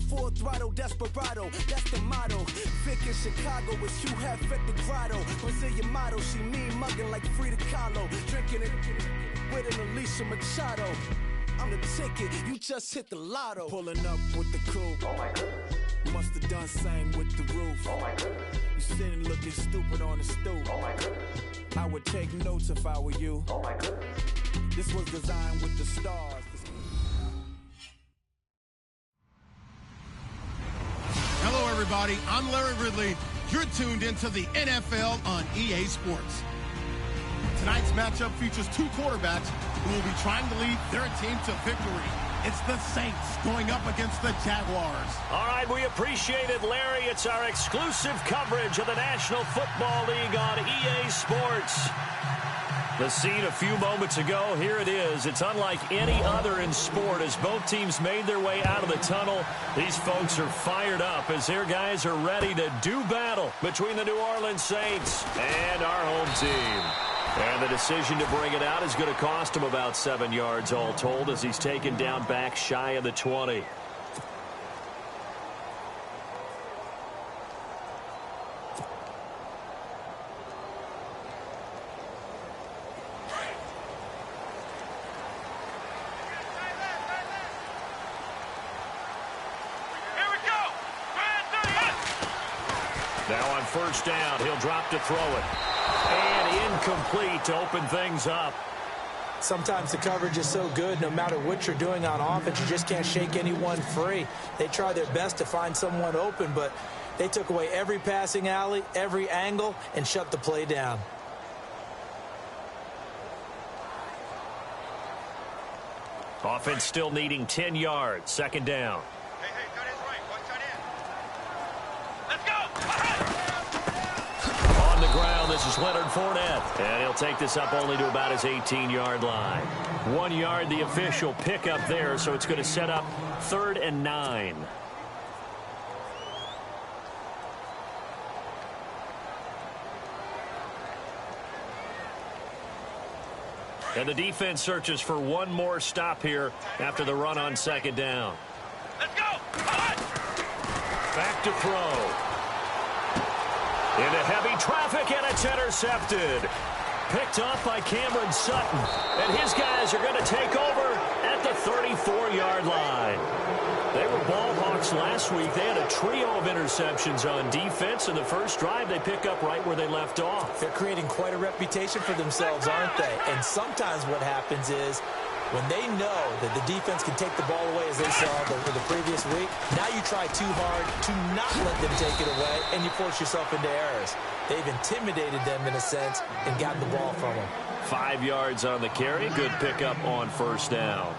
full throttle, desperado, that's the motto. Vic in Chicago is Hugh Hefner the grotto. Brazilian model, she mean mugging like Frida Kahlo. Drinking it with an Alicia Machado. I'm the ticket, you just hit the lotto. Pulling up with the coupe. Oh my goodness. Must have done same with the roof. Oh my goodness. You sitting looking stupid on the stoop. Oh my goodness. I would take notes if I were you. Oh my goodness. This was designed with the stars. Hello, everybody. I'm Larry Ridley. You're tuned into the NFL on EA Sports. Tonight's matchup features two quarterbacks who will be trying to lead their team to victory. It's the Saints going up against the Jaguars. All right, we appreciate it, Larry. It's our exclusive coverage of the National Football League on EA Sports. The scene a few moments ago, here it is. It's unlike any other in sport as both teams made their way out of the tunnel. These folks are fired up as their guys are ready to do battle between the New Orleans Saints and our home team. And the decision to bring it out is going to cost him about 7 yards all told as he's taken down back shy of the 20. Now on first down, he'll drop to throw it. And incomplete to open things up. Sometimes the coverage is so good, no matter what you're doing on offense, you just can't shake anyone free. They try their best to find someone open, but they took away every passing alley, every angle, and shut the play down. Offense still needing 10 yards. Second down. This is Leonard Fournette, and he'll take this up only to about his 18-yard line. 1 yard, the official pickup there, so it's going to set up 3rd and 9. And the defense searches for one more stop here after the run on second down. Let's go! Back to throw. Into heavy traffic, and it's intercepted. Picked off by Cameron Sutton. And his guys are going to take over at the 34-yard line. They were ball hawks last week. They had a trio of interceptions on defense. In the first drive, they pick up right where they left off. They're creating quite a reputation for themselves, aren't they? And sometimes what happens is when they know that the defense can take the ball away, as they saw the previous week, now you try too hard to not let them take it away, and you force yourself into errors. They've intimidated them in a sense and gotten the ball from them. 5 yards on the carry. Good pickup on first down.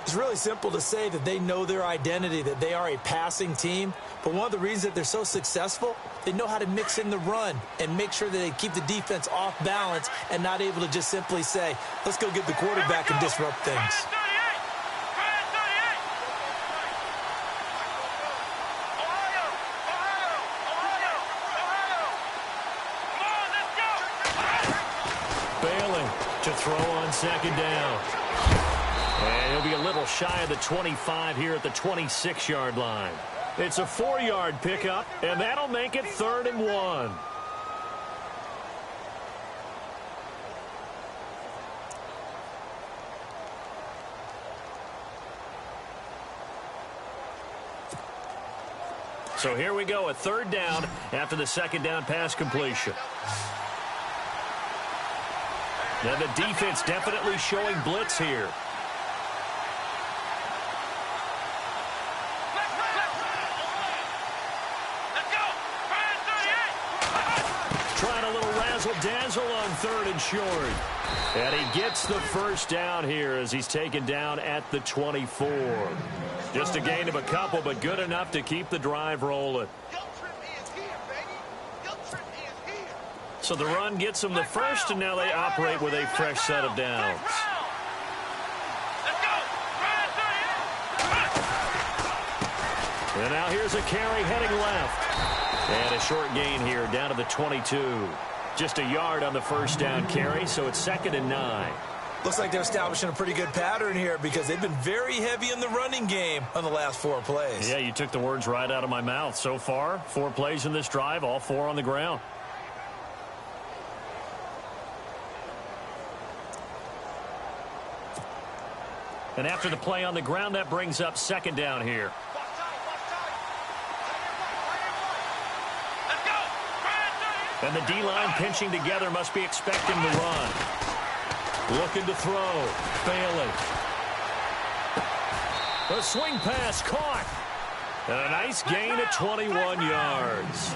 It's really simple to say that they know their identity, that they are a passing team. But one of the reasons that they're so successful, they know how to mix in the run and make sure that they keep the defense off balance and not able to just simply say, let's go get the quarterback and disrupt things. Bailing to throw on second down. And he'll be a little shy of the 25 here at the 26-yard line. It's a 4-yard pickup, and that'll make it 3rd and 1. So here we go, a 3rd down after the second down pass completion. Now the defense definitely showing blitz here. Trying a little razzle-dazzle on 3rd and short. And he gets the first down here as he's taken down at the 24. Just a gain of a couple, but good enough to keep the drive rolling. So the run gets them the first, and now they operate with a fresh set of downs. And now here's a carry heading left. And a short gain here down to the 22. Just a yard on the first down carry, so it's 2nd and 9. Looks like they're establishing a pretty good pattern here because they've been very heavy in the running game on the last 4 plays. Yeah, you took the words right out of my mouth. So far, 4 plays in this drive, all 4 on the ground. And after the play on the ground, that brings up second down here. And the D-line pinching together, must be expecting the run. Looking to throw. Failing. A swing pass caught. And a nice gain at 21 yards.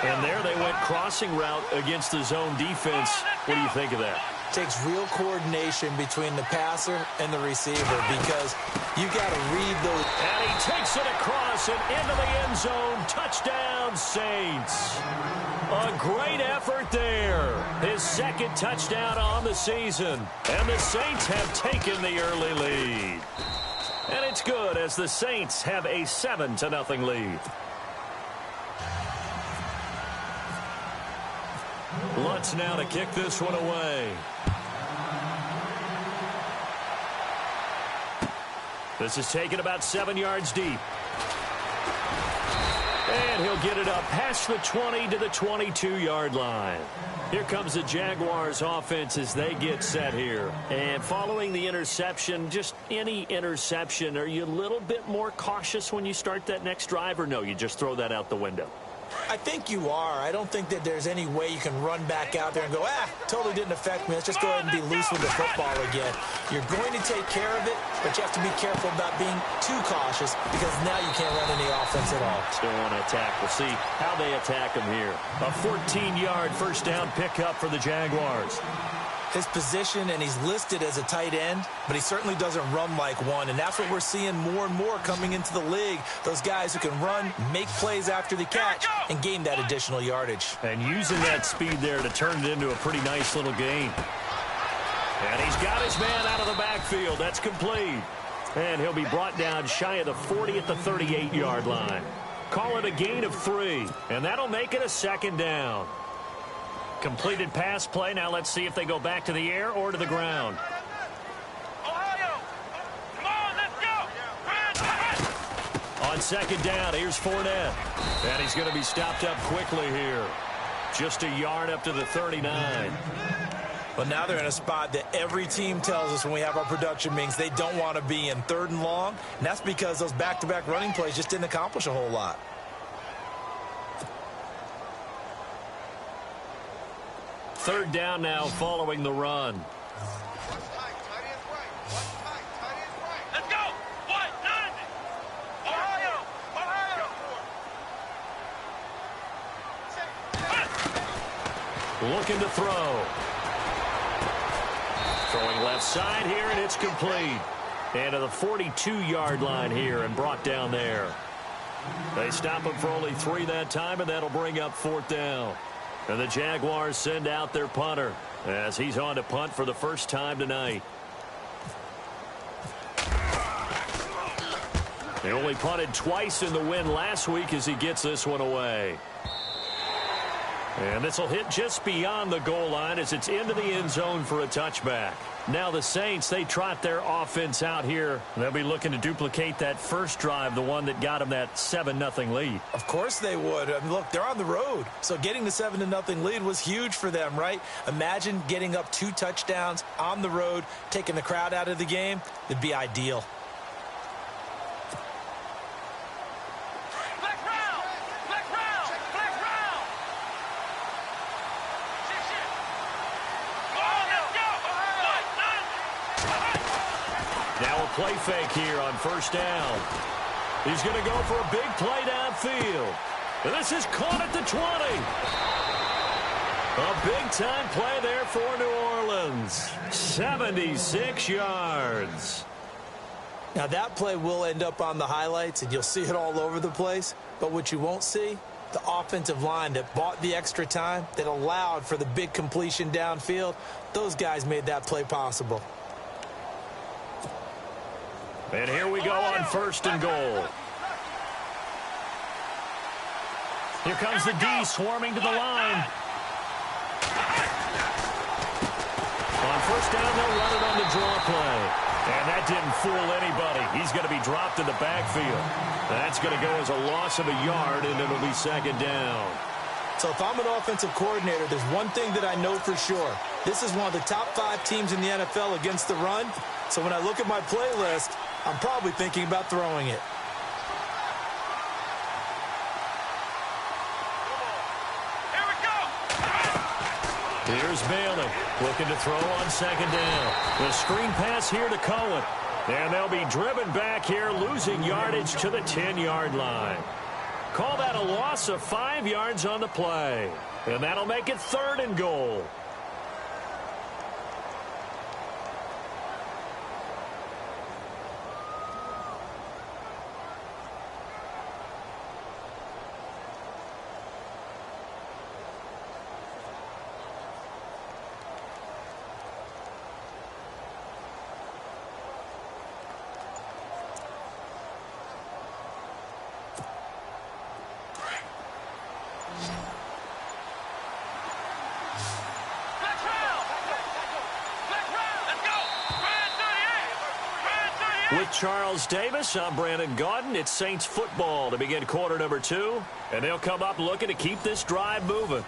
And there they went crossing route against the zone defense. What do you think of that? Takes real coordination between the passer and the receiver because you got to read those. And he takes it across and into the end zone. Touchdown, Saints. A great effort there. His second touchdown on the season. And the Saints have taken the early lead. And it's good as the Saints have a 7-0 lead. Lutz now to kick this one away. This is taken about 7 yards deep. And he'll get it up past the 20 to the 22-yard line. Here comes the Jaguars offense as they get set here. And following the interception, just any interception, are you a little bit more cautious when you start that next drive, or no, you just throw that out the window? I think you are. I don't think that there's any way you can run back out there and go, totally didn't affect me. Let's just go ahead and be loose with the football again. You're going to take care of it, but you have to be careful about being too cautious because now you can't run any offense at all. Still want to attack. We'll see how they attack him here. A 14-yard first down pickup for the Jaguars. His position, and he's listed as a tight end, but he certainly doesn't run like one, and that's what we're seeing more and more coming into the league. Those guys who can run, make plays after the catch, and gain that additional yardage. And using that speed there to turn it into a pretty nice little gain. And he's got his man out of the backfield. That's complete. And he'll be brought down shy of the 40 at the 38-yard line. Call it a gain of 3, and that'll make it a second down. Completed pass play. Now let's see if they go back to the air or to the ground. Ohio, come on, let's go. On second down, here's Fournette. And he's going to be stopped up quickly here. Just a yard up to the 39. But now they're in a spot that every team tells us when we have our production meetings they don't want to be in, 3rd and long. And that's because those back-to-back running plays just didn't accomplish a whole lot. Third down now following the run. Let's go. What? None. Ohio. Looking to throw. Throwing left side here, and it's complete. And to the 42-yard line here and brought down there. They stop him for only 3 that time, and that'll bring up 4th down. And the Jaguars send out their punter as he's on to punt for the first time tonight. They only punted twice in the win last week as he gets this one away. And this will hit just beyond the goal line as it's into the end zone for a touchback. Now the Saints, they trot their offense out here. They'll be looking to duplicate that first drive, the one that got them that 7-0 lead. Of course they would. I mean, look, they're on the road. So getting the 7-0 lead was huge for them, right? Imagine getting up 2 touchdowns on the road, taking the crowd out of the game. It'd be ideal. Play fake here on first down. He's going to go for a big play downfield. And this is caught at the 20. A big-time play there for New Orleans. 76 yards. Now, that play will end up on the highlights, and you'll see it all over the place. But what you won't see, the offensive line that bought the extra time, that allowed for the big completion downfield, those guys made that play possible. And here we go on first and goal. Here comes the D swarming to the line. On first down, they'll run it on the draw play. And that didn't fool anybody. He's going to be dropped in the backfield. That's going to go as a loss of a yard, and it'll be second down. So if I'm an offensive coordinator, there's one thing that I know for sure. This is one of the top 5 teams in the NFL against the run. So when I look at my playlist, I'm probably thinking about throwing it. Here we go. Here's Bailey looking to throw on second down. The screen pass here to Cohen. And they'll be driven back here, losing yardage to the 10-yard line. Call that a loss of 5 yards on the play. And that'll make it 3rd and goal. With Charles Davis, I'm Brandon Gaudin. It's Saints football to begin quarter number 2. And they'll come up looking to keep this drive moving.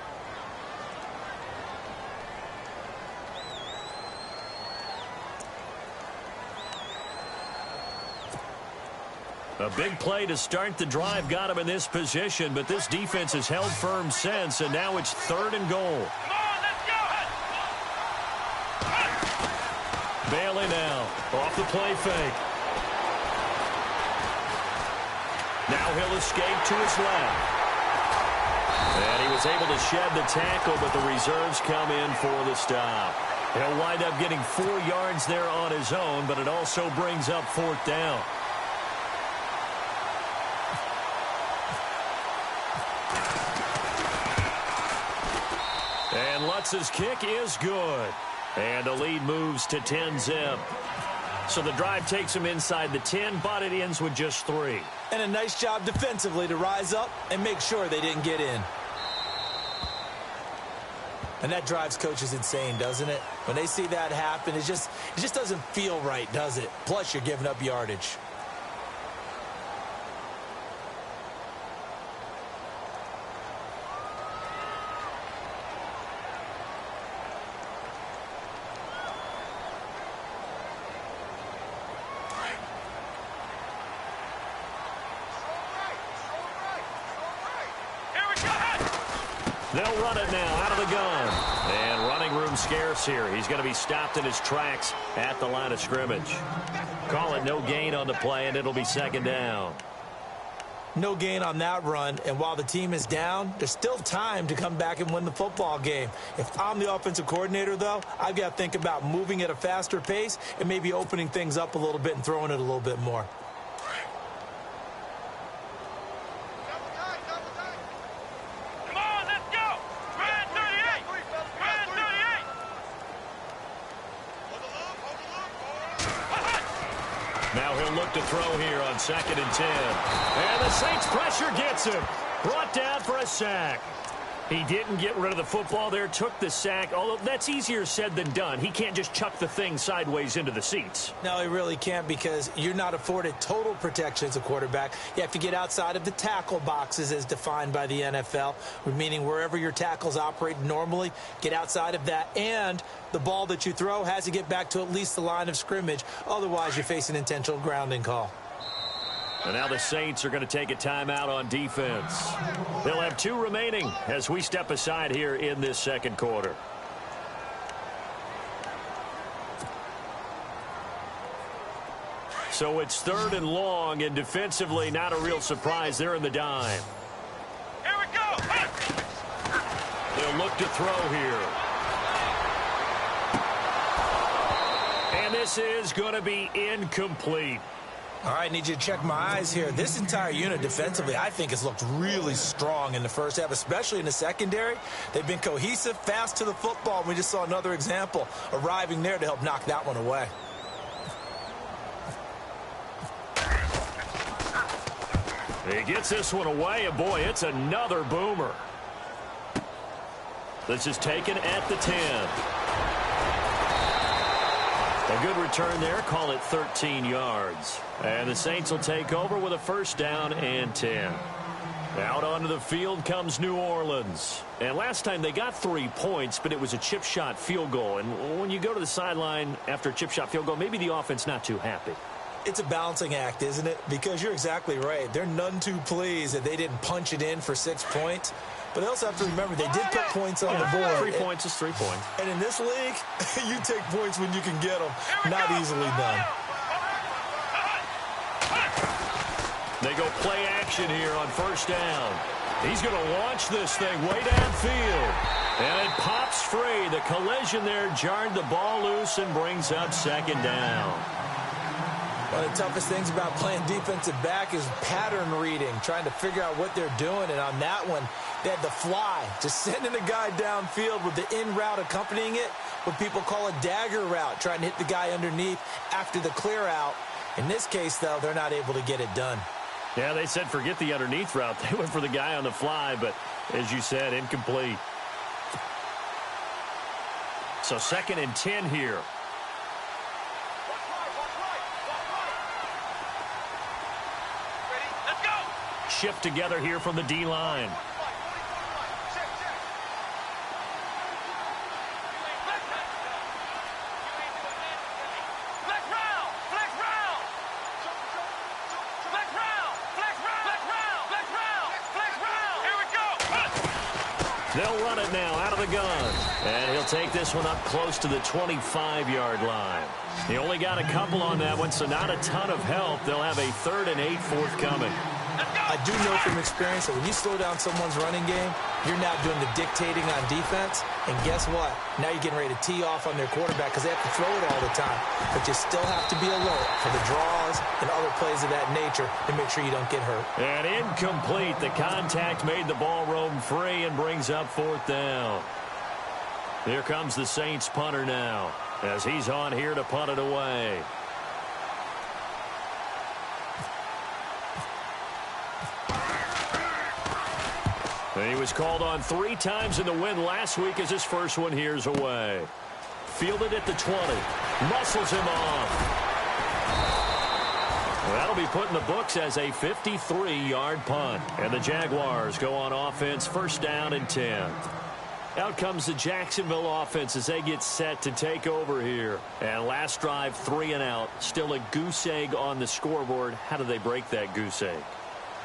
A big play to start the drive got him in this position, but this defense has held firm since, and now it's 3rd and goal. Come on, let's go. Bailey now off the play fake. Now he'll escape to his left. And he was able to shed the tackle, but the reserves come in for the stop. He'll wind up getting 4 yards there on his own, but it also brings up 4th down. And Lutz's kick is good. And the lead moves to 10-zip. So the drive takes him inside the 10, but it ends with just 3. And a nice job defensively to rise up and make sure they didn't get in. And that drives coaches insane, doesn't it? When they see that happen, it just doesn't feel right, does it? Plus, you're giving up yardage. They'll run it now out of the gun. And running room scarce here. He's going to be stopped in his tracks at the line of scrimmage. Call it no gain on the play, and it'll be second down. No gain on that run, and while the team is down, there's still time to come back and win the football game. If I'm the offensive coordinator, though, I've got to think about moving at a faster pace and maybe opening things up a little bit and throwing it a little bit more. Now he'll look to throw here on 2nd and 10. And the Saints pressure gets him. Brought down for a sack. He didn't get rid of the football there, took the sack, although that's easier said than done. He can't just chuck the thing sideways into the seats. No, he really can't, because you're not afforded total protection as a quarterback. You have to get outside of the tackle boxes as defined by the NFL, meaning wherever your tackles operate normally, get outside of that, and the ball that you throw has to get back to at least the line of scrimmage. Otherwise, you face an intentional grounding call. And now the Saints are going to take a timeout on defense. They'll have 2 remaining as we step aside here in this second quarter. So it's 3rd and long, and defensively not a real surprise. They're in the dime. Here we go. They'll look to throw here. And this is going to be incomplete. All right, need you to check my eyes here. This entire unit defensively, I think, has looked really strong in the first half, especially in the secondary. They've been cohesive, fast to the football. We just saw another example arriving there to help knock that one away. He gets this one away, and boy, it's another boomer. This is taken at the 10. A good return there. Call it 13 yards. And the Saints will take over with a first down and 10. Out onto the field comes New Orleans. And last time they got 3 points, but it was a chip shot field goal. And when you go to the sideline after a chip shot field goal, maybe the offense not too happy. It's a balancing act, isn't it? Because you're exactly right. They're none too pleased that they didn't punch it in for 6 points. But they also have to remember they did put points on the board. 3 points is 3 points. And in this league, you take points when you can get them. Not easily done. They go play action here on first down. He's going to launch this thing way downfield. And it pops free. The collision there jarred the ball loose and brings up second down. One of the toughest things about playing defensive back is pattern reading, trying to figure out what they're doing. And on that one, they had the fly, just sending a guy downfield with the in route accompanying it, what people call a dagger route, trying to hit the guy underneath after the clear out. In this case, though, they're not able to get it done. Yeah, they said forget the underneath route. They went for the guy on the fly, but as you said, incomplete. So 2nd and 10 here. Let's go. Shift together here from the D-line. They'll run it now out of the gun. And he'll take this one up close to the 25-yard line. He only got a couple on that one, so not a ton of help. They'll have a 3rd and 8 forthcoming. I do know from experience that when you slow down someone's running game, you're now doing the dictating on defense. And guess what? Now you're getting ready to tee off on their quarterback because they have to throw it all the time. But you still have to be alert for the draws and other plays of that nature to make sure you don't get hurt. And incomplete. The contact made the ball roam free and brings up 4th down. Here comes the Saints punter now as he's on here to punt it away. He was called on 3 times in the win last week as his first one here's away. Fielded at the 20. Muscles him off. Well, that'll be put in the books as a 53-yard punt. And the Jaguars go on offense, first down and 10. Out comes the Jacksonville offense as they get set to take over here. And last drive, 3 and out. Still a goose egg on the scoreboard. How do they break that goose egg?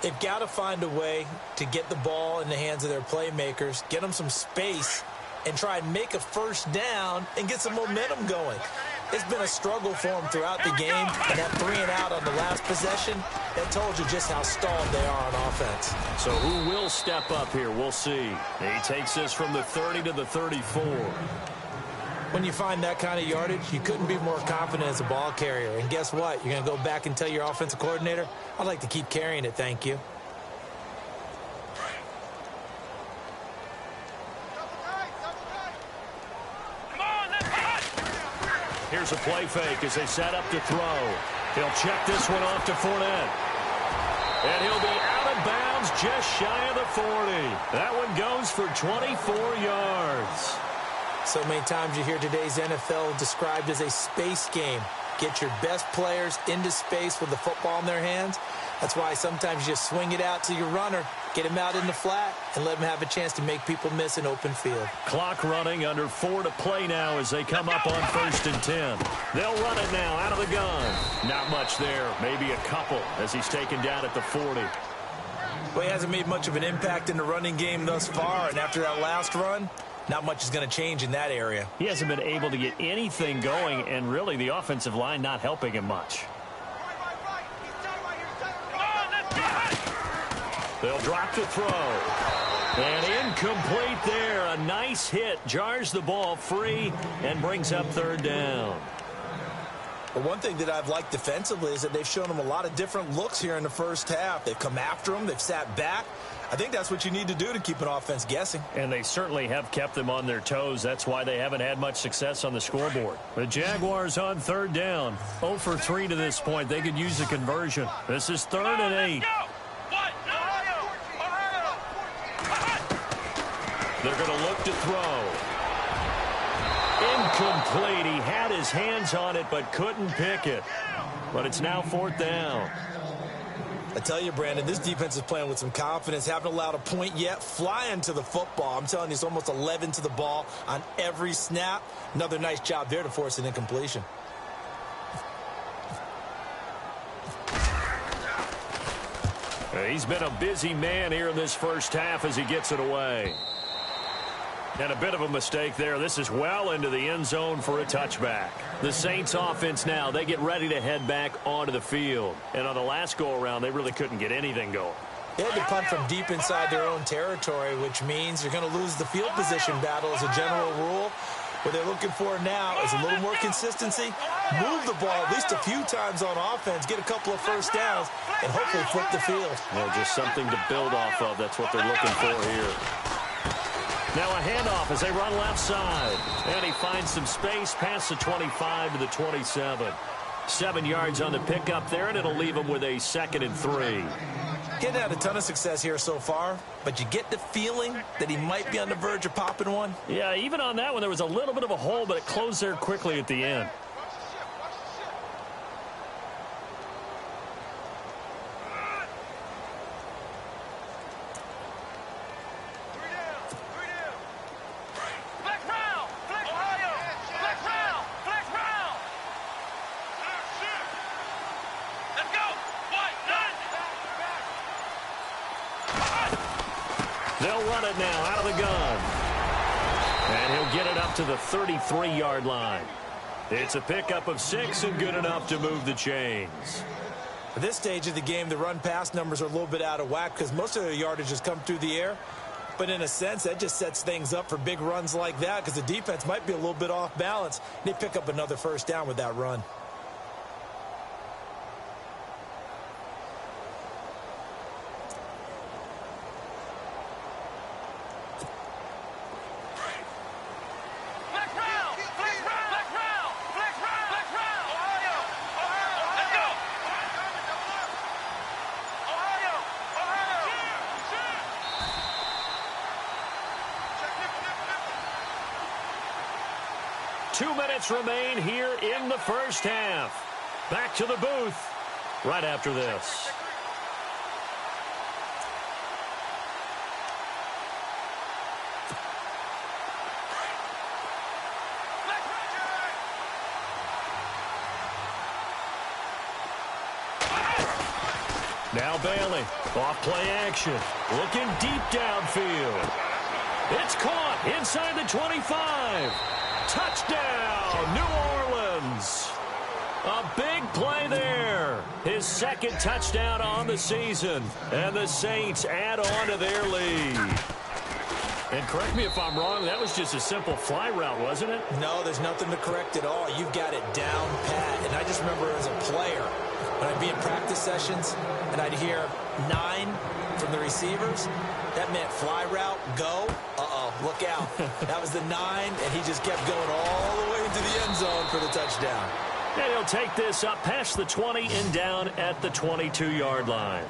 They've got to find a way to get the ball in the hands of their playmakers, get them some space, and try and make a first down and get some momentum going. It's been a struggle for them throughout the game, and that 3 and out on the last possession, that told you just how stalled they are on offense. So who will step up here? We'll see. He takes this from the 30 to the 34. When you find that kind of yardage, you couldn't be more confident as a ball carrier. And guess what? You're going to go back and tell your offensive coordinator, I'd like to keep carrying it, thank you. Here's a play fake as they set up to throw. He'll check this one off to Fournette. And he'll be out of bounds just shy of the 40. That one goes for 24 yards. So many times you hear today's NFL described as a space game. Get your best players into space with the football in their hands. That's why sometimes you just swing it out to your runner, get him out in the flat, and let him have a chance to make people miss an open field. Clock running, under 4 to play now as they come up on 1st and 10. They'll run it now out of the gun. Not much there, maybe a couple as he's taken down at the 40. Well, he hasn't made much of an impact in the running game thus far, and after that last run, not much is going to change in that area. He hasn't been able to get anything going, and really the offensive line not helping him much. They'll drop the throw. And incomplete there. A nice hit. Jars the ball free and brings up 3rd down. But one thing that I've liked defensively is that they've shown them a lot of different looks here in the first half. They've come after them. They've sat back. I think that's what you need to do to keep an offense guessing. And they certainly have kept them on their toes. That's why they haven't had much success on the scoreboard. The Jaguars on 3rd down. 0 for 3 to this point. They could use a conversion. This is 3rd and 8. They're going to look to throw. Incomplete. He had his hands on it but couldn't pick it. But it's now 4th down. I tell you, Brandon, this defense is playing with some confidence. Haven't allowed a point yet. Flying to the football. I'm telling you, it's almost 11 to the ball on every snap. Another nice job there to force an incompletion. He's been a busy man here in this first half as he gets it away. And a bit of a mistake there. This is well into the end zone for a touchback. The Saints offense now, they get ready to head back onto the field. And on the last go-around, they really couldn't get anything going. They had to punt from deep inside their own territory, which means you're going to lose the field position battle as a general rule. What they're looking for now is a little more consistency, move the ball at least a few times on offense, get a couple of first downs, and hopefully flip the field. Well, just something to build off of. That's what they're looking for here. Now a handoff as they run left side. And he finds some space past the 25 to the 27. 7 yards on the pickup there, and it'll leave him with a 2nd and 3. He hasn't had a ton of success here so far, but you get the feeling that he might be on the verge of popping one. Yeah, even on that one, there was a little bit of a hole, but it closed there quickly at the end. They'll run it now out of the gun. And he'll get it up to the 33-yard line. It's a pickup of 6 and good enough to move the chains. At this stage of the game, the run-pass numbers are a little bit out of whack because most of their yardage has come through the air. But in a sense, that just sets things up for big runs like that because the defense might be a little bit off balance. They pick up another first down with that run. Remain here in the first half. Back to the booth right after this. Now Bailey, off play action, looking deep downfield. It's caught inside the 25. Touchdown, New Orleans. A big play there. His 2nd touchdown on the season. And the Saints add on to their lead. And correct me if I'm wrong, that was just a simple fly route, wasn't it? No, there's nothing to correct at all. You've got it down pat. And I just remember as a player, when I'd be in practice sessions and I'd hear 9 from the receivers, that meant fly route, go. Look out. That was the 9, and he just kept going all the way into the end zone for the touchdown. And he'll take this up past the 20 and down at the 22-yard line.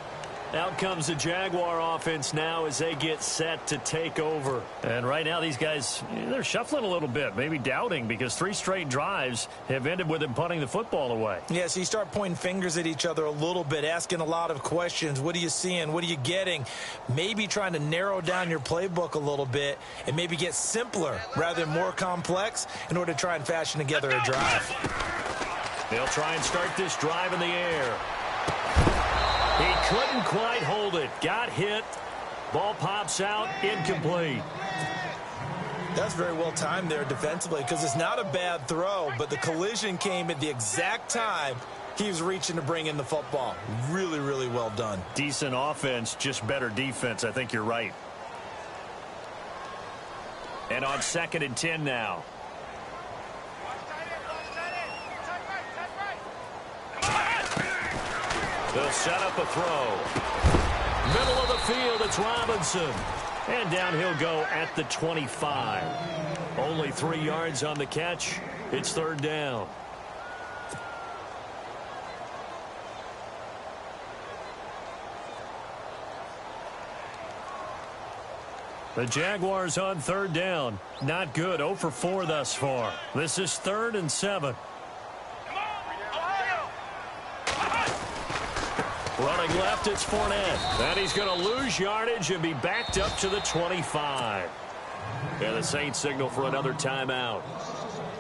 Out comes the Jaguar offense now as they get set to take over. And right now these guys, they're shuffling a little bit, maybe doubting, because 3 straight drives have ended with them punting the football away. Yeah, so you start pointing fingers at each other a little bit, asking a lot of questions. What are you seeing? What are you getting? Maybe trying to narrow down your playbook a little bit and maybe get simpler rather than more complex in order to try and fashion together a drive. They'll try and start this drive in the air. He couldn't quite hold it. Got hit. Ball pops out. Incomplete. That's very well timed there defensively because it's not a bad throw, but the collision came at the exact time he was reaching to bring in the football. Really, really well done. Decent offense, just better defense. I think you're right. And on 2nd and 10 now. They'll set up a throw. Middle of the field, it's Robinson. And down he'll go at the 25. Only 3 yards on the catch. It's 3rd down. The Jaguars on third down. Not good. 0 for 4 thus far. This is 3rd and 7. Running left, it's Fournette. And he's going to lose yardage and be backed up to the 25. And the Saints signal for another timeout.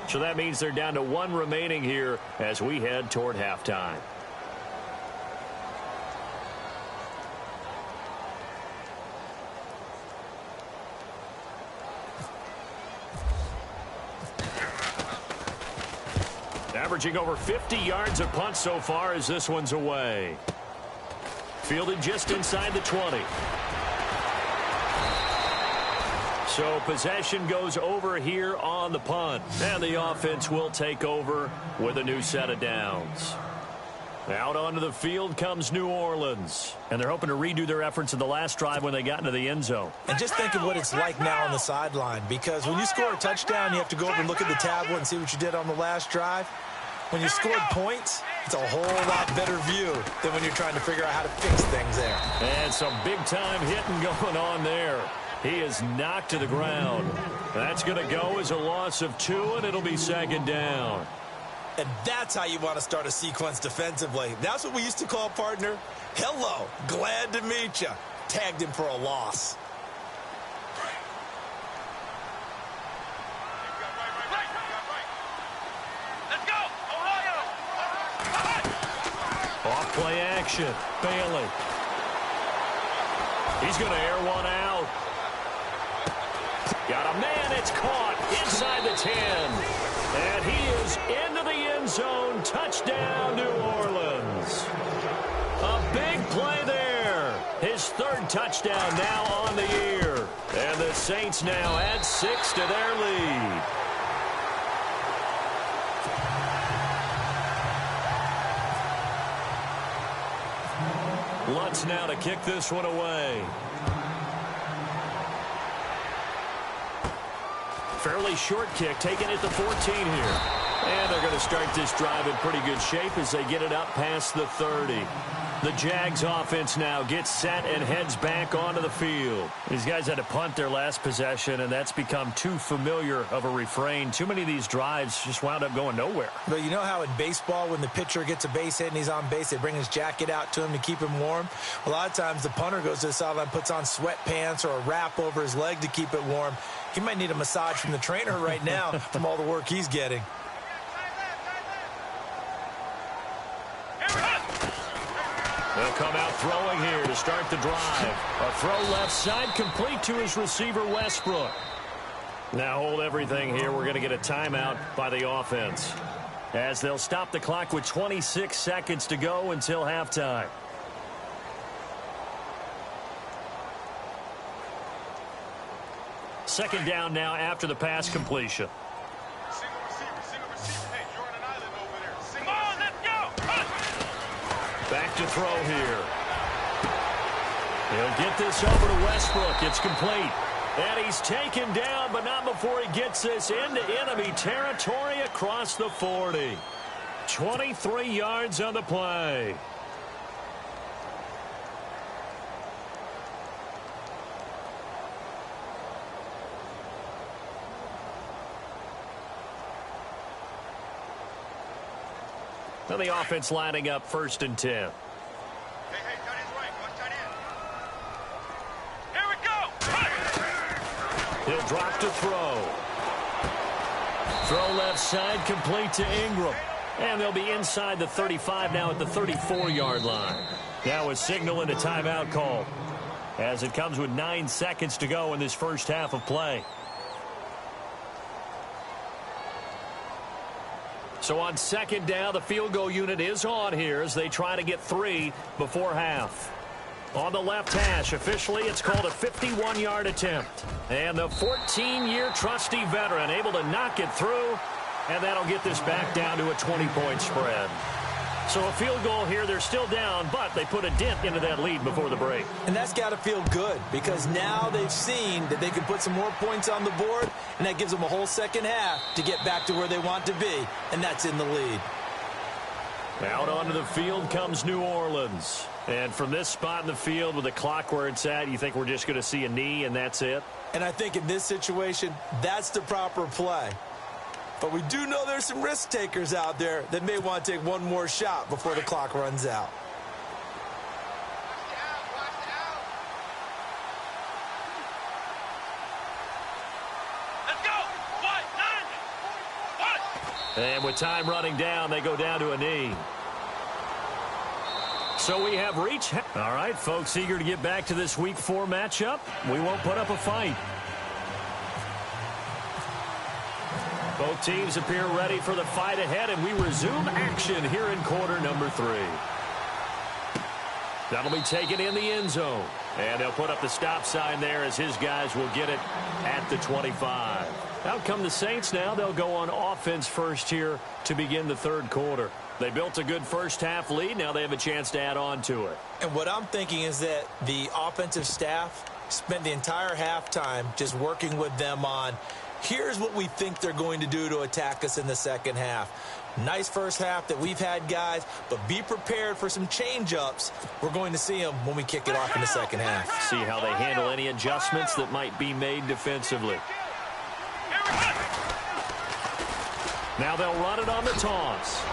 So that means they're down to 1 remaining here as we head toward halftime. Averaging over 50 yards a punt so far as this one's away. Fielded just inside the 20. So possession goes over here on the punt. And the offense will take over with a new set of downs. Out onto the field comes New Orleans. And they're hoping to redo their efforts in the last drive when they got into the end zone. And just think of what it's like now on the sideline. Because when you score a touchdown, you have to go over and look at the tablet and see what you did on the last drive. When you scored points, it's a whole lot better view than when you're trying to figure out how to fix things there. And some big-time hitting going on there. He is knocked to the ground. That's going to go as a loss of 2, and it'll be 2nd down. And that's how you want to start a sequence defensively. That's what we used to call, partner, hello, glad to meet you. Tagged him for a loss. Off play action. Bailey. He's going to air one out. Got a man. It's caught inside the 10. And he is into the end zone. Touchdown, New Orleans. A big play there. His 3rd touchdown now on the year. And the Saints now add 6 to their lead. Lutz now to kick this one away. Fairly short kick, taken at the 14 here. And they're going to start this drive in pretty good shape as they get it up past the 30. The Jags offense now gets set and heads back onto the field. These guys had to punt their last possession, and that's become too familiar of a refrain. Too many of these drives just wound up going nowhere. But you know how in baseball, when the pitcher gets a base hit and he's on base, they bring his jacket out to him to keep him warm? A lot of times the punter goes to the sideline, puts on sweatpants or a wrap over his leg to keep it warm. He might need a massage from the trainer right now from all the work he's getting. They'll come out throwing here to start the drive. A throw left side complete to his receiver, Westbrook. Now hold everything here. We're going to get a timeout by the offense as they'll stop the clock with 26 seconds to go until halftime. Second down now after the pass completion. Single receiver. Hey, you're on an island over there. Come on, let's go. Back to throw here. He'll get this over to Westbrook. It's complete. And he's taken down, but not before he gets this into enemy territory across the 40. 23 yards on the play. And the offense lining up 1st and 10. Hey, tight end's right. Watch tight end. Here we go. He'll drop to throw. Throw left side complete to Ingram. And they'll be inside the 35 now at the 34-yard line. Now a signal and a timeout call as it comes with 9 seconds to go in this first half of play. So on second down, the field goal unit is on here as they try to get 3 before half. On the left hash, officially it's called a 51-yard attempt. And the 14-year trusty veteran able to knock it through, and that'll get this back down to a 20-point spread. So a field goal here, they're still down, but they put a dent into that lead before the break. And that's got to feel good because now they've seen that they can put some more points on the board, and that gives them a whole second half to get back to where they want to be, and that's in the lead. Out onto the field comes New Orleans. And from this spot in the field with the clock where it's at, you think we're just going to see a knee and that's it? And I think in this situation, that's the proper play. But we do know there's some risk takers out there that may want to take one more shot before the clock runs out. And with time running down, they go down to a knee. So we have reached. All right, folks, eager to get back to this Week 4 matchup. We won't put up a fight. Both teams appear ready for the fight ahead, and we resume action here in quarter number 3. That'll be taken in the end zone. And they'll put up the stop sign there as his guys will get it at the 25. Out come the Saints now. They'll go on offense first here to begin the third quarter. They built a good first-half lead. Now they have a chance to add on to it. And what I'm thinking is that the offensive staff spent the entire halftime just working with them on, here's what we think they're going to do to attack us in the second half. Nice first half that we've had, guys, but be prepared for some change-ups. We're going to see them when we kick it off in the second half. See how they handle any adjustments that might be made defensively. Now they'll run it on the toss.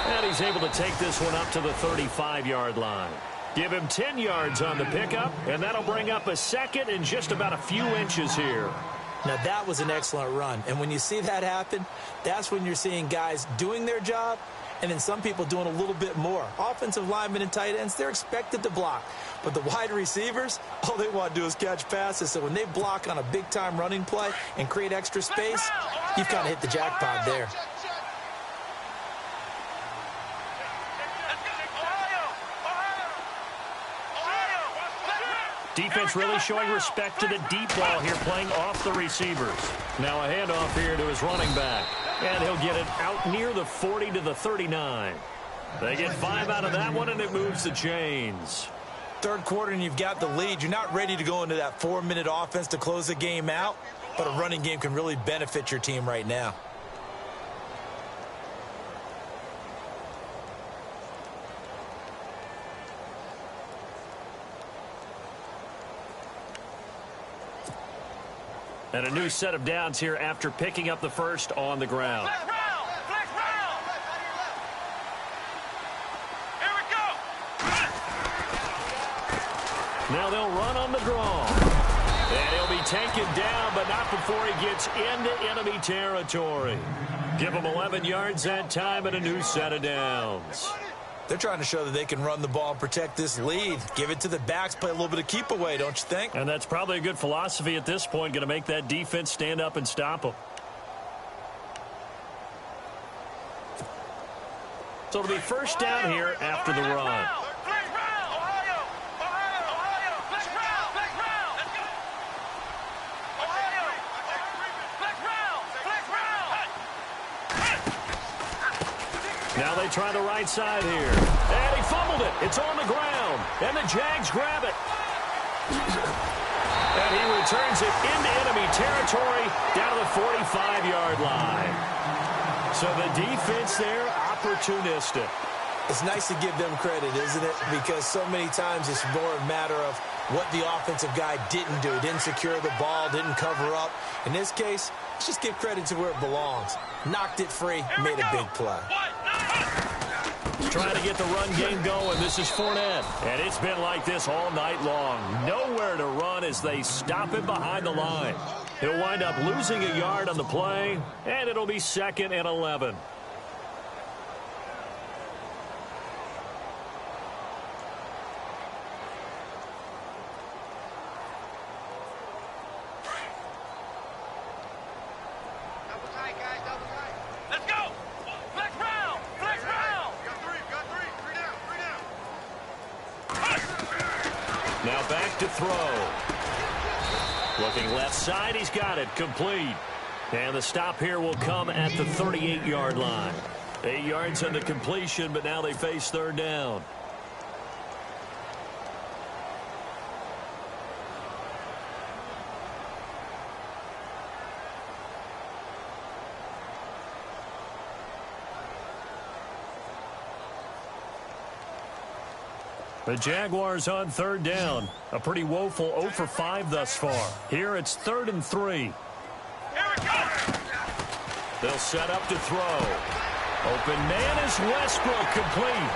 And he's able to take this one up to the 35-yard line. Give him 10 yards on the pickup, and that'll bring up a second and just about a few inches here. Now, that was an excellent run. And when you see that happen, that's when you're seeing guys doing their job and then some people doing a little bit more. Offensive linemen and tight ends, they're expected to block. But the wide receivers, all they want to do is catch passes. So when they block on a big-time running play and create extra space, you've kind of hit the jackpot there. Defense really showing respect to the deep ball here, playing off the receivers. Now a handoff here to his running back. And he'll get it out near the 40 to the 39. They get 5 out of that one, and it moves the chains. Third quarter, and you've got the lead. You're not ready to go into that 4-minute offense to close the game out, but a running game can really benefit your team right now. And a new set of downs here after picking up the first on the ground. Here we go. Now they'll run on the draw. And he'll be taken down, but not before he gets into enemy territory. Give him 11 yards that time and a new set of downs. They're trying to show that they can run the ball and protect this lead. Give it to the backs, play a little bit of keep away, don't you think? And that's probably a good philosophy at this point, going to make that defense stand up and stop them. So it'll be first down here after the run. Now they try the right side here. And he fumbled it. It's on the ground. And the Jags grab it. And he returns it into enemy territory down to the 45-yard line. So the defense there, opportunistic. It's nice to give them credit, isn't it? Because so many times it's more a matter of what the offensive guy didn't do. Didn't secure the ball, didn't cover up. In this case, let's just give credit to where it belongs. Knocked it free, made a big play. Trying to get the run game going. This is Fournette. And it's been like this all night long. Nowhere to run as they stop him behind the line. He'll wind up losing a yard on the play, and it'll be 2nd and 11. Now back to throw. Looking left side, he's got it, complete. And the stop here will come at the 38-yard line. 8 yards on the completion, but now they face third down. The Jaguars on third down. A pretty woeful 0 for 5 thus far. Here it's 3rd and 3. Here we go. They'll set up to throw. Open man is Westbrook, complete.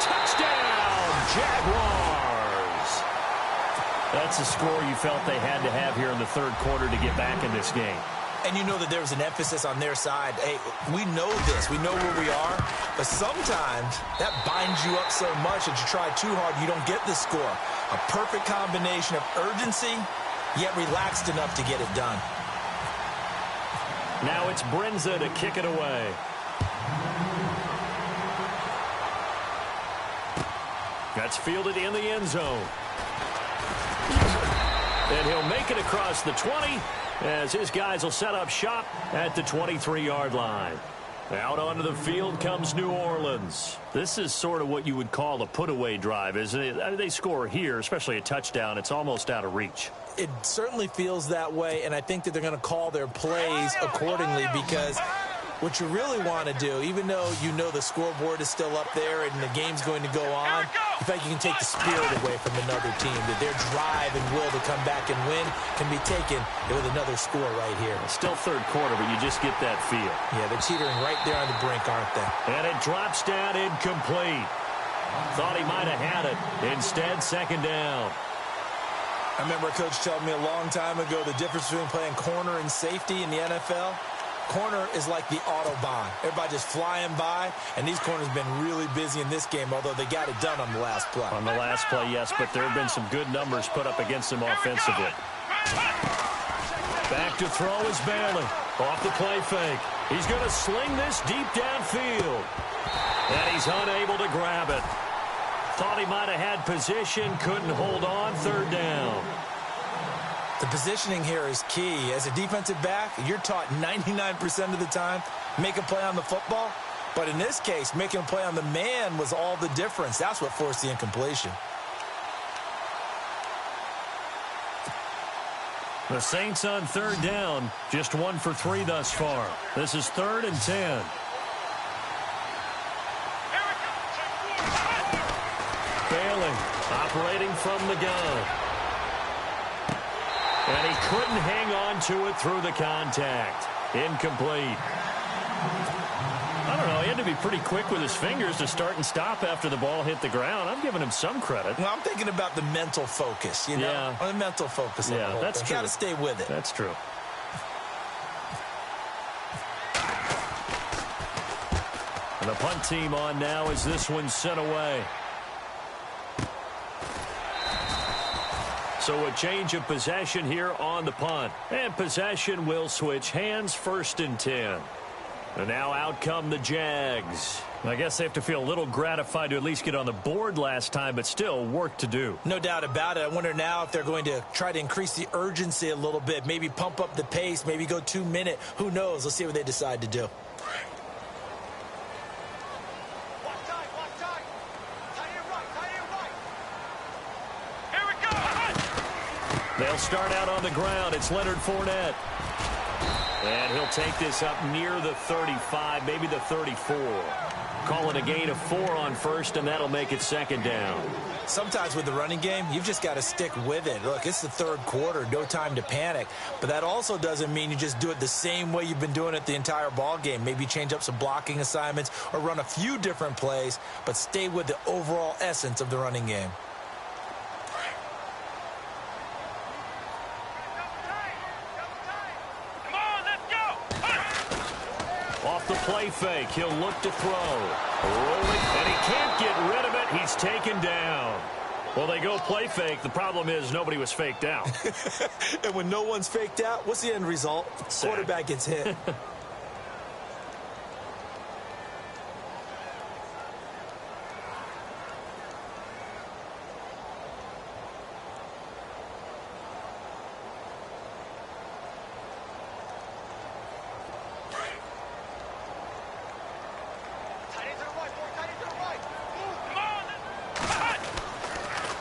Touchdown, Jaguars. That's a score you felt they had to have here in the third quarter to get back in this game. And you know that there was an emphasis on their side. Hey, we know this. We know where we are. But sometimes that binds you up so much that you try too hard, you don't get the score. A perfect combination of urgency, yet relaxed enough to get it done. Now it's Brinza to kick it away. That's fielded in the end zone. And he'll make it across the 20 as his guys will set up shop at the 23-yard line. Out onto the field comes New Orleans. This is sort of what you would call a put-away drive, isn't it? I mean, they score here, especially a touchdown. It's almost out of reach. It certainly feels that way, and I think that they're going to call their plays accordingly because what you really want to do, even though you know the scoreboard is still up there and the game's going to go on, in fact, you can take the spirit away from another team, that their drive and will to come back and win can be taken with another score right here. It's still third quarter, but you just get that feel. Yeah, they're teetering right there on the brink, aren't they? And it drops down incomplete. Thought he might have had it. Instead, second down. I remember a coach telling me a long time ago the difference between playing corner and safety in the NFL. Corner is like the Autobahn. Everybody just flying by, and these corners have been really busy in this game, although they got it done on the last play. On the last play, yes, but there have been some good numbers put up against them offensively. Back to throw is Bailey. Off the play fake. He's going to sling this deep downfield. And he's unable to grab it. Thought he might have had position, couldn't hold on, third down. The positioning here is key. As a defensive back, you're taught 99% of the time, make a play on the football. But in this case, making a play on the man was all the difference. That's what forced the incompletion. The Saints on third down, just 1 for 3 thus far. This is 3rd and 10. Bailey operating from the gun. And he couldn't hang on to it through the contact. Incomplete. I don't know. He had to be pretty quick with his fingers to start and stop after the ball hit the ground. I'm giving him some credit. Well, I'm thinking about the mental focus, you know? Yeah. The mental focus. Yeah, that's true. Got to stay with it. That's true. And the punt team on now as this one's sent away. So a change of possession here on the punt. And possession will switch hands, 1st and 10. And now out come the Jags. I guess they have to feel a little gratified to at least get on the board last time, but still work to do. No doubt about it. I wonder now if they're going to try to increase the urgency a little bit, maybe pump up the pace, maybe go 2-minute. Who knows? Let's see what they decide to do. They'll start out on the ground. It's Leonard Fournette. And he'll take this up near the 35, maybe the 34. Calling a gain of 4 on first, and that'll make it second down. Sometimes with the running game, you've just got to stick with it. Look, it's the third quarter, no time to panic. But that also doesn't mean you just do it the same way you've been doing it the entire ball game. Maybe change up some blocking assignments or run a few different plays, but stay with the overall essence of the running game. Off the play fake, he'll look to throw. Rolling, and he can't get rid of it. He's taken down. Well, they go play fake. The problem is nobody was faked out. And when no one's faked out, what's the end result? Sack. Quarterback gets hit.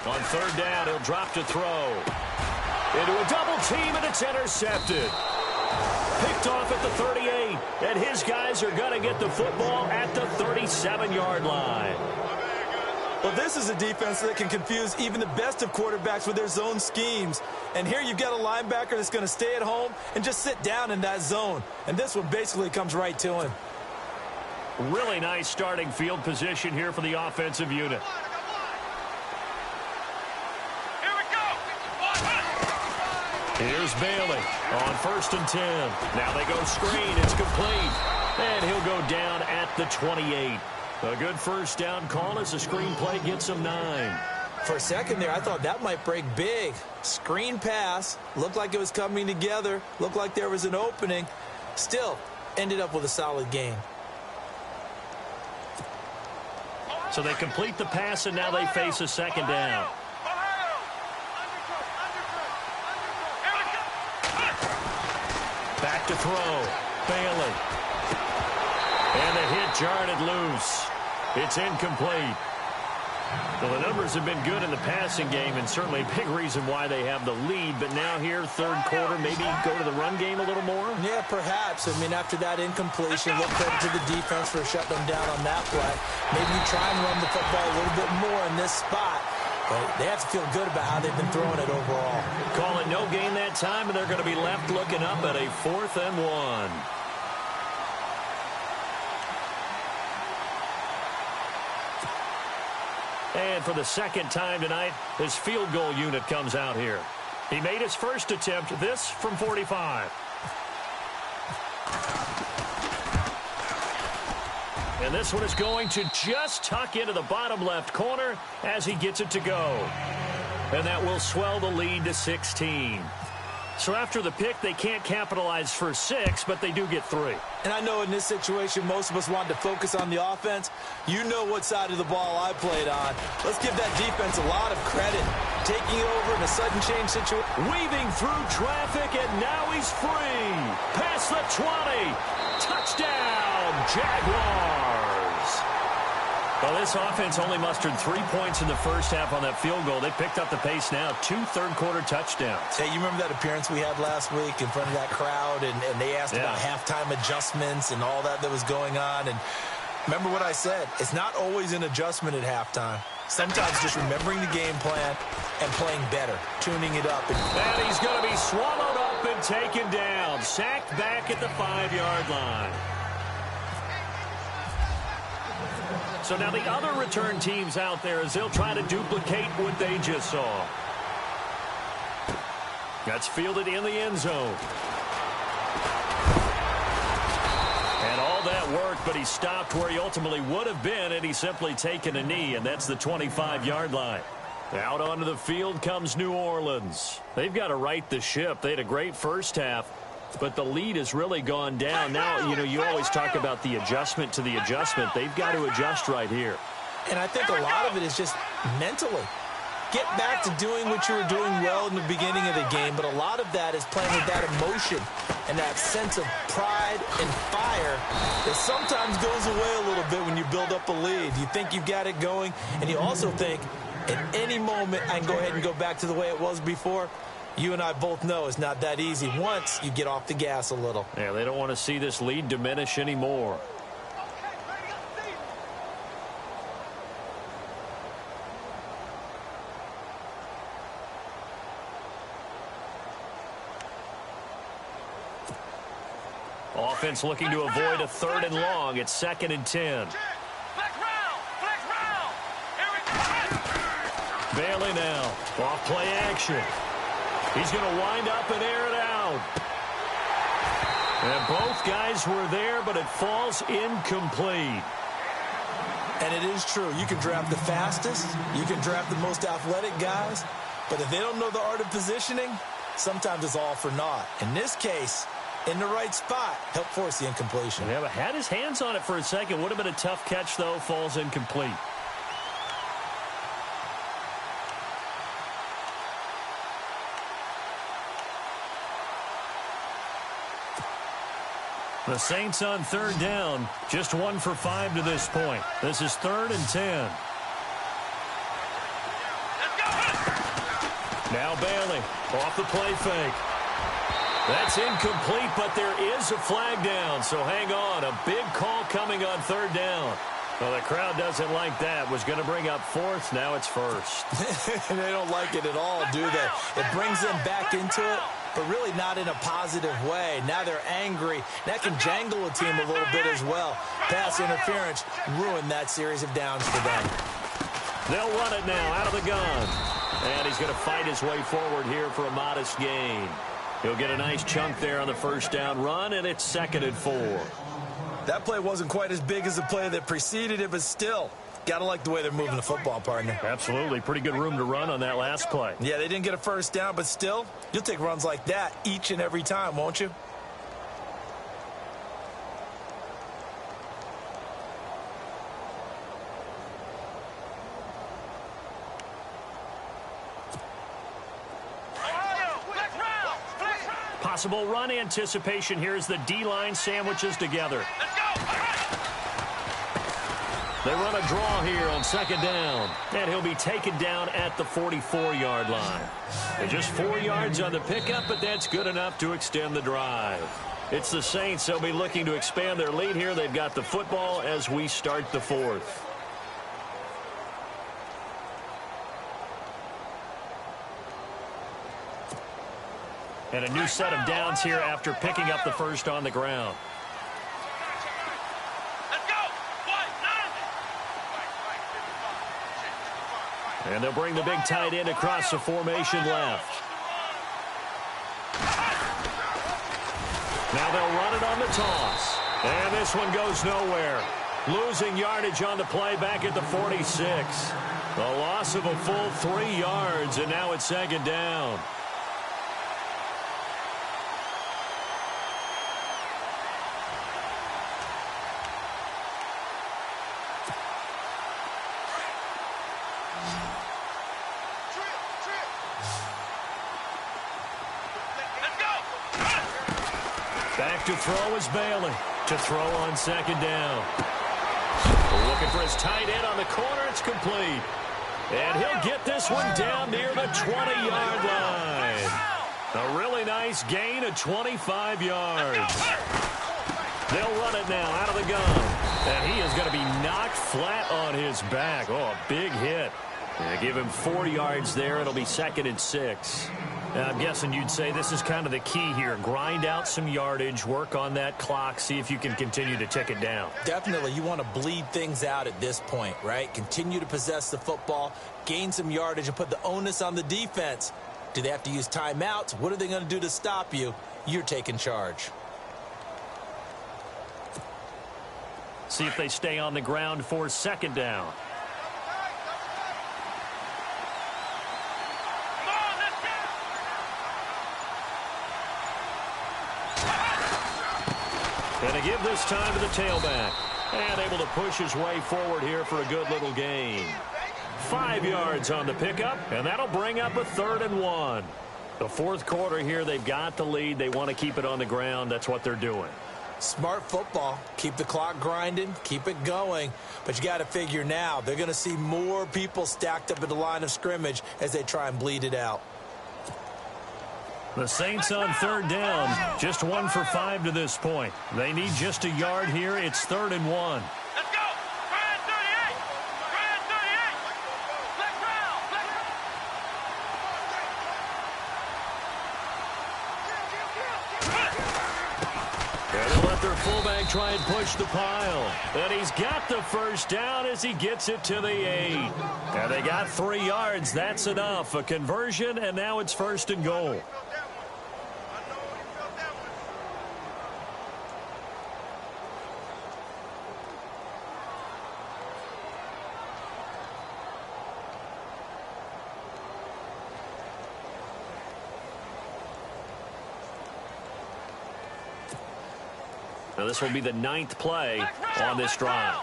On third down, he'll drop to throw. Into a double team, and it's intercepted. Picked off at the 38, and his guys are going to get the football at the 37-yard line. Well, this is a defense that can confuse even the best of quarterbacks with their zone schemes. And here you've got a linebacker that's going to stay at home and just sit down in that zone. And this one basically comes right to him. Really nice starting field position here for the offensive unit. Here we go. Here's Bailey on 1st and 10. Now they go screen. It's complete. And he'll go down at the 28. A good first down call as the screen play gets him 9. For a second there, I thought that might break big. Screen pass. Looked like it was coming together. Looked like there was an opening. Still, ended up with a solid gain. So they complete the pass, and now they face a second down. Back to throw. Bailey. And the hit jarred it loose. It's incomplete. Well, the numbers have been good in the passing game, and certainly a big reason why they have the lead. But now here, third quarter, maybe go to the run game a little more? Yeah, perhaps. I mean, after that incompletion, look credit to the defense for shutting them down on that play. Maybe you try and run the football a little bit more in this spot. But they have to feel good about how they've been throwing it overall. Call it no gain that time, and they're going to be left looking up at a 4th and 1. And for the second time tonight, his field goal unit comes out here. He made his first attempt, this from 45. And this one is going to just tuck into the bottom left corner as he gets it to go. And that will swell the lead to 16. So after the pick, they can't capitalize for 6, but they do get 3. And I know in this situation, most of us wanted to focus on the offense. You know what side of the ball I played on. Let's give that defense a lot of credit. Taking it over in a sudden change situation. Weaving through traffic, and now he's free. Past the 20. Touchdown, Jaguars. Well, this offense only mustered 3 points in the first half on that field goal. They picked up the pace now. 2 third-quarter touchdowns. Hey, you remember that appearance we had last week in front of that crowd, and they asked about halftime adjustments and all that was going on. And remember what I said. It's not always an adjustment at halftime. Sometimes just remembering the game plan and playing better, tuning it up. And he's going to be swallowed up and taken down. Sacked back at the 5-yard line. So now the other return teams out there as they'll try to duplicate what they just saw. That's fielded in the end zone. And all that work, but he stopped where he ultimately would have been, and he's simply taken a knee, and that's the 25-yard line. Out onto the field comes New Orleans. They've got to right the ship. They had a great first half, but the lead has really gone down. Now, you know, you always talk about the adjustment to the adjustment. They've got to adjust right here. And I think a lot of it is just mentally. Get back to doing what you were doing well in the beginning of the game, but a lot of that is playing with that emotion and that sense of pride and fire that sometimes goes away a little bit when you build up a lead. You think you've got it going, and you also think at any moment I can go ahead and go back to the way it was before. You and I both know it's not that easy once you get off the gas a little. Yeah, they don't want to see this lead diminish anymore. Offense looking to avoid a 3rd and long. It's 2nd and 10. Bailey now. Off play action. He's going to wind up and air it out. And both guys were there, but it falls incomplete. And it is true. You can draft the fastest. You can draft the most athletic guys. But if they don't know the art of positioning, sometimes it's all for naught. In this case, in the right spot, helped force the incompletion. Yeah, but had his hands on it for a second. Would have been a tough catch, though. Falls incomplete. The Saints on 3rd down. Just 1 for 5 to this point. This is 3rd and 10. Now Bailey off the play fake. That's incomplete, but there is a flag down. So hang on. A big call coming on 3rd down. Well, the crowd doesn't like that. Was going to bring up fourth. Now it's first. They don't like it at all, do they? It brings them back into it, but really not in a positive way. Now they're angry. That can jangle a team a little bit as well. Pass interference ruined that series of downs for them. They'll run it now out of the gun. And he's going to fight his way forward here for a modest gain. He'll get a nice chunk there on the first down run, and it's 2nd and 4. That play wasn't quite as big as the play that preceded it, but still, got to like the way they're moving the football, partner. Absolutely. Pretty good room to run on that last play. Yeah, they didn't get a first down, but still, you'll take runs like that each and every time, won't you? Possible run anticipation here as the D-line sandwiches together. They run a draw here on 2nd down. And he'll be taken down at the 44-yard line. And just 4 yards on the pickup, but that's good enough to extend the drive. It's the Saints. They'll be looking to expand their lead here. They've got the football as we start the 4th. And a new set of downs here after picking up the first on the ground. And they'll bring the big tight end across the formation left. Now they'll run it on the toss. And this one goes nowhere. Losing yardage on the play back at the 46. A loss of a full 3 yards, and now it's 2nd down. Back to throw is Bailey. To throw on 2nd down. Looking for his tight end on the corner. It's complete. And he'll get this one down near the 20-yard line. A really nice gain of 25 yards. They'll run it now out of the gun. And he is going to be knocked flat on his back. Oh, a big hit. And give him 4 yards there. It'll be 2nd and 6. I'm guessing you'd say this is kind of the key here. Grind out some yardage, work on that clock, see if you can continue to tick it down. Definitely. You want to bleed things out at this point, right? Continue to possess the football, gain some yardage, and put the onus on the defense. Do they have to use timeouts? What are they going to do to stop you? You're taking charge. See if they stay on the ground for 2nd down. And to give this time to the tailback. And able to push his way forward here for a good little gain. 5 yards on the pickup, and that'll bring up a 3rd and 1. The 4th quarter here, they've got the lead. They want to keep it on the ground. That's what they're doing. Smart football. Keep the clock grinding. Keep it going. But you got to figure now, they're going to see more people stacked up at the line of scrimmage as they try and bleed it out. The Saints on 3rd down, just 1 for 5 to this point. They need just a yard here. It's 3rd and 1. Let's go! Brian 38! Brian 38! Let's round! And they'll let their fullback try and push the pile. And he's got the first down as he gets it to the 8. And they got 3 yards. That's enough. A conversion, and now it's 1st and goal. Now this will be the 9th play on this drive.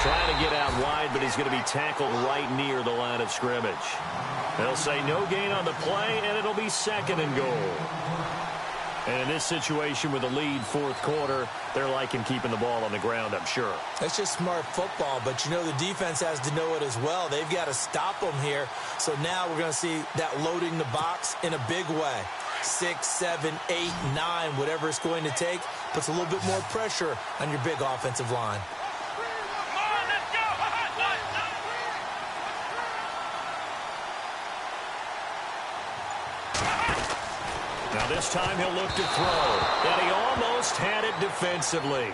Trying to get out wide, but he's going to be tackled right near the line of scrimmage. They'll say no gain on the play, and it'll be 2nd and goal. And in this situation with a lead fourth quarter, they're liking keeping the ball on the ground, I'm sure. That's just smart football, but you know the defense has to know it as well. They've got to stop them here. So now we're going to see that loading the box in a big way. 6, 7, 8, 9, whatever it's going to take, puts a little bit more pressure on your big offensive line. Now this time he'll look to throw. And he almost had it defensively.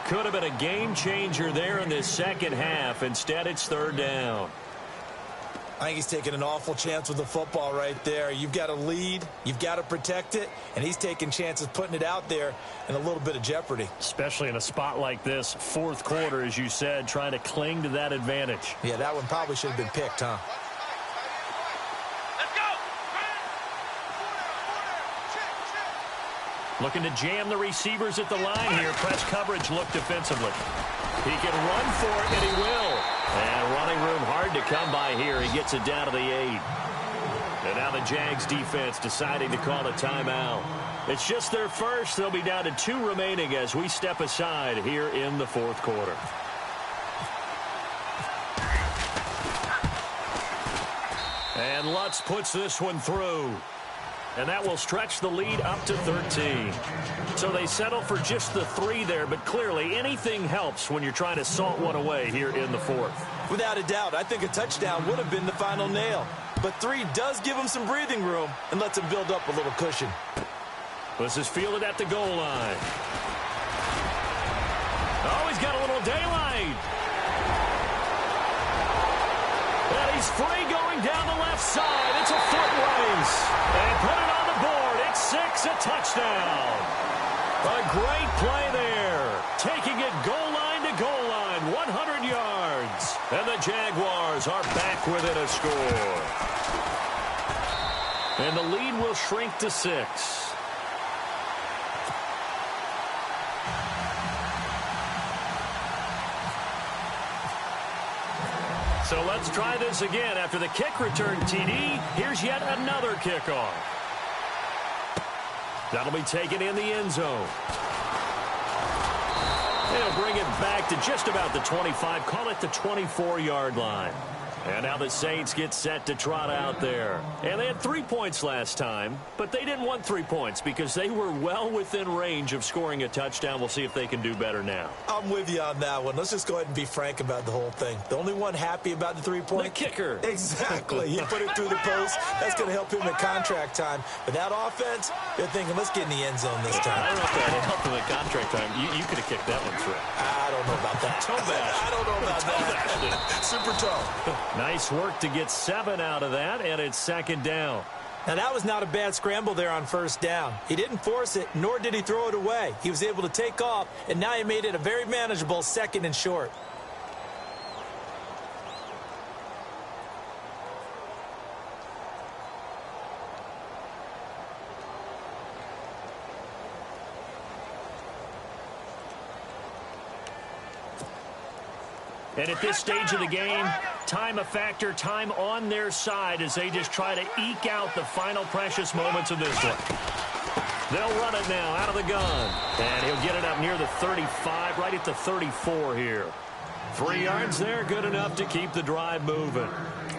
Could have been a game changer there in this second half. Instead, it's third down. I think he's taking an awful chance with the football right there. You've got a lead, you've got to protect it, and he's taking chances putting it out there in a little bit of jeopardy. Especially in a spot like this, fourth quarter, as you said, trying to cling to that advantage. Yeah, that one probably should have been picked, huh? Looking to jam the receivers at the line here. Press coverage look defensively. He can run for it, and he will. And running room hard to come by here. He gets it down to the 8. And now the Jags defense deciding to call a timeout. It's just their first. They'll be down to 2 remaining as we step aside here in the fourth quarter. And Lutz puts this one through. And that will stretch the lead up to 13. So they settle for just the 3 there, but clearly anything helps when you're trying to salt one away here in the fourth. Without a doubt, I think a touchdown would have been the final nail. But 3 does give him some breathing room and lets him build up a little cushion. This is fielded at the goal line. Oh, he's got a little daylight. And he's free going down the left side. It's a foot race. And put it on the board. It's 6, a touchdown. A great play there. Taking it goal line to goal line, 100 yards. And the Jaguars are back within a score. And the lead will shrink to 6. So let's try this again. After the kick return, TD, here's yet another kickoff. That'll be taken in the end zone. They'll bring it back to just about the 25, call it the 24-yard line. And now the Saints get set to trot out there. And they had 3 points last time, but they didn't want 3 points because they were well within range of scoring a touchdown. We'll see if they can do better now. I'm with you on that one. Let's just go ahead and be frank about the whole thing. The only one happy about the 3-point? The kicker. Exactly. He put it through the post. That's going to help him at contract time. But that offense, they're thinking, let's get in the end zone this time. I don't know if that helped him at contract time. You could have kicked that one through. I don't know about that. Toe bash. I don't know about that. Super toe. Nice work to get 7 out of that, and it's second down. Now, that was not a bad scramble there on first down. He didn't force it, nor did he throw it away. He was able to take off, and now he made it a very manageable 2nd and short. And at this stage of the game, time a factor, time on their side as they just try to eke out the final precious moments of this one. They'll run it now out of the gun. And he'll get it up near the 35, right at the 34 here. 3 yards there, good enough to keep the drive moving.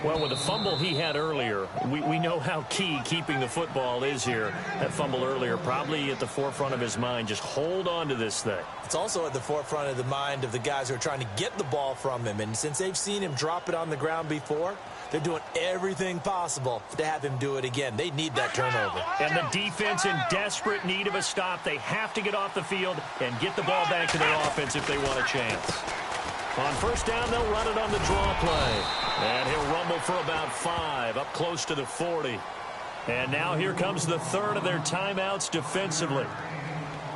Well, with the fumble he had earlier, we know how key keeping the football is here. That fumble earlier probably at the forefront of his mind. Just hold on to this thing. It's also at the forefront of the mind of the guys who are trying to get the ball from him. And since they've seen him drop it on the ground before, they're doing everything possible to have him do it again. They need that turnover. And the defense in desperate need of a stop. They have to get off the field and get the ball back to their offense if they want a chance. On first down, they'll run it on the draw play. And he'll rumble for about 5, up close to the 40. And now here comes the third of their timeouts defensively.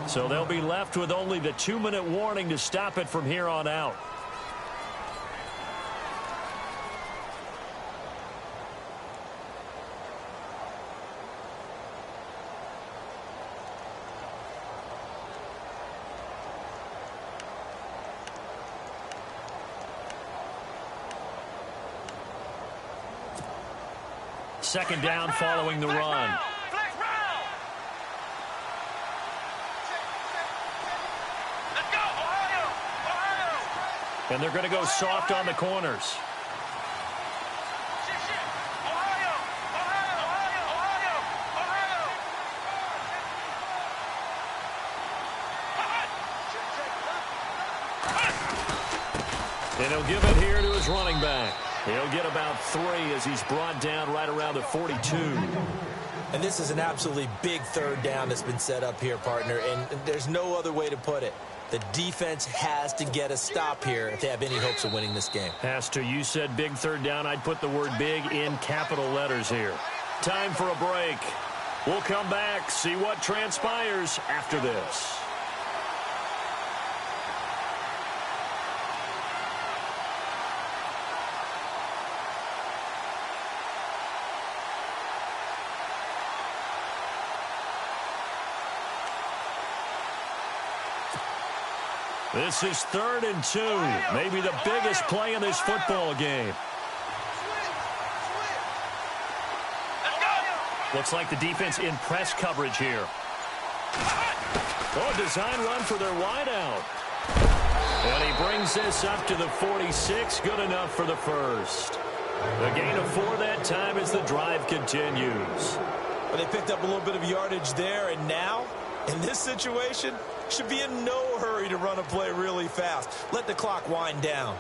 So they'll be left with only the 2-minute warning to stop it from here on out. Second down following the run. And they're going to go soft on the corners. And he'll give it here to his running back. He'll get about 3 as he's brought down right around the 42. And this is an absolutely big third down that's been set up here, partner, and there's no other way to put it. The defense has to get a stop here if they have any hopes of winning this game. Has to. You said big third down. I'd put the word big in capital letters here. Time for a break. We'll come back, see what transpires after this. This is 3rd and 2. Maybe the biggest play in this football game. Looks like the defense in press coverage here. Oh, design run for their wideout. And he brings this up to the 46. Good enough for the first. A gain of 4 that time as the drive continues. Well, they picked up a little bit of yardage there, and now, in this situation, should be in no hurry to run a play really fast. Let the clock wind down.